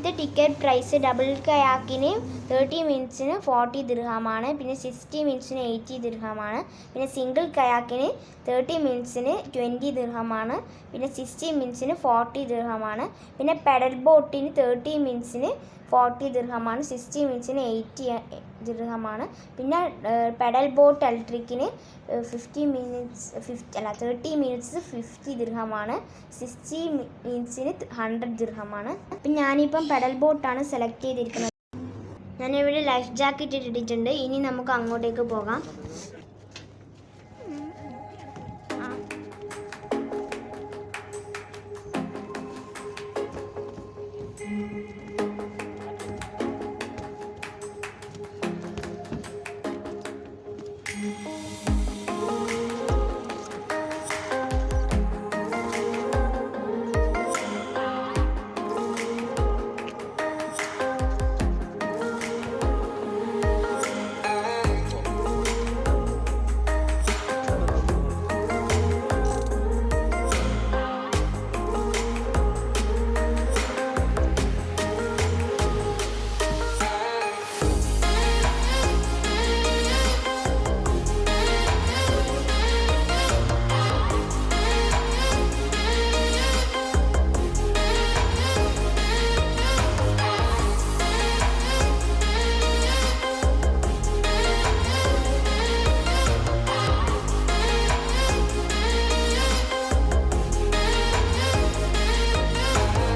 ഇവിടുത്തെ ticket price double കയാക്കിന് 30 മിനിറ്റ്സിന് 40 ദിർഹമാണ്, പിന്നെ 60 മിനിറ്റ്സിന് 80 ദിർഹമാണ്. പിന്നെ സിംഗിൾ കയാക്കിന് 30 മിനിറ്റ്സിന് 20 ദിർഹമാണ്, പിന്നെ 60 മിനിറ്റ്സിന് 40 ദിർഹമാണ്. പിന്നെ പെഡൽ ബോട്ടിന് 30 മിനിറ്റ്സിന് 40 ദിർഹമാണ്, 60 മിനിറ്റ്സിന് 80 ദിർഹമാണ്. പിന്നെ പെഡൽ ബോട്ട് ഇലക്ട്രിക്കിന് 30 മിനിറ്റ്സ് 50 ദിർഹമാണ്, 60 മിനിറ്റ്സിന് 100 ദിർഹമാണ്. അപ്പം ഞാനിപ്പം പെഡൽ ബോട്ടാണ് സെലക്ട് ചെയ്തിരിക്കുന്നത്. ഞാനിവിടെ ലൈഫ് ജാക്കറ്റ് ഇട്ടിട്ടുണ്ട്. ഇനി നമുക്ക് അങ്ങോട്ടേക്ക് പോകാം.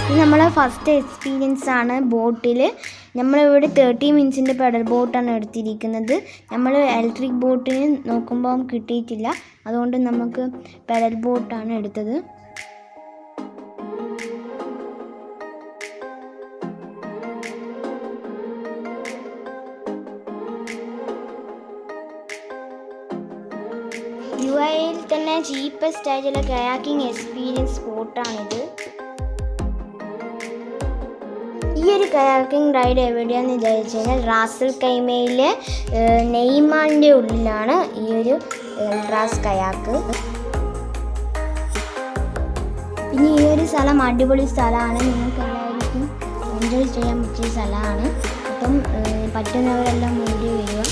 ഇത് നമ്മളെ ഫസ്റ്റ് എക്സ്പീരിയൻസ് ആണ് ബോട്ടിൽ. നമ്മളിവിടെ 30 മിനിറ്റ്സിൻ്റെ പെഡൽ ബോട്ടാണ് എടുത്തിരിക്കുന്നത്. നമ്മൾ ഇലക്ട്രിക് ബോട്ടിന് നോക്കുമ്പോൾ കിട്ടിയിട്ടില്ല, അതുകൊണ്ട് നമുക്ക് പെഡൽ ബോട്ടാണ് എടുത്തത്. UAEയിൽ തന്നെ ചീപ്പസ്റ്റ് ആയിട്ടുള്ള കയാക്കിംഗ് എക്സ്പീരിയൻസ് സ്പോട്ടാണിത്. ഈ ഒരു കയാക്കിംഗ് റൈഡ് എവിടെയാണെന്ന് വിചാരിച്ചു കഴിഞ്ഞാൽ റാസൽ കൈമയിലെ നെയ്മാൻ്റെ ഉള്ളിലാണ് ഈ ഒരു റാസ് കയാക്ക്. പിന്നെ ഈ ഒരു സ്ഥലം അടിപൊളി സ്ഥലമാണ്, നിങ്ങൾക്ക് എല്ലാവർക്കും എൻജോയ് ചെയ്യാൻ പറ്റിയ സ്ഥലമാണ്. അപ്പം പറ്റുന്നവരെല്ലാം വീഡിയോ വരിക.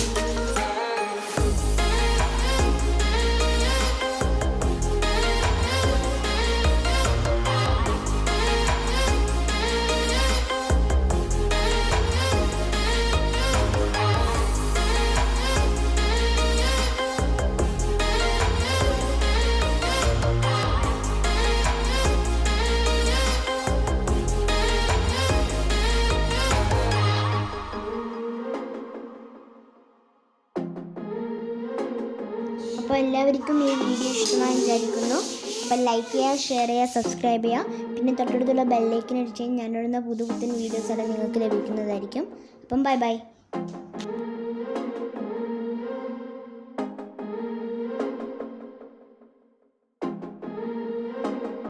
അപ്പോൾ എല്ലാവർക്കും ഈ വീഡിയോ ഇഷ്ടമായി വിചാരിക്കുന്നു. അപ്പോൾ ലൈക്ക് ചെയ്യുക, ഷെയർ ചെയ്യുക, സബ്സ്ക്രൈബ് ചെയ്യുക. പിന്നെ തൊട്ടടുത്തുള്ള ബെല്ലൈക്കൻ അടിച്ച് കഴിഞ്ഞാൽ ഞാനിടുന്ന പുതുപുത്തൻ വീഡിയോസ് എല്ലാം നിങ്ങൾക്ക് ലഭിക്കുന്നതായിരിക്കും. അപ്പം ബൈ.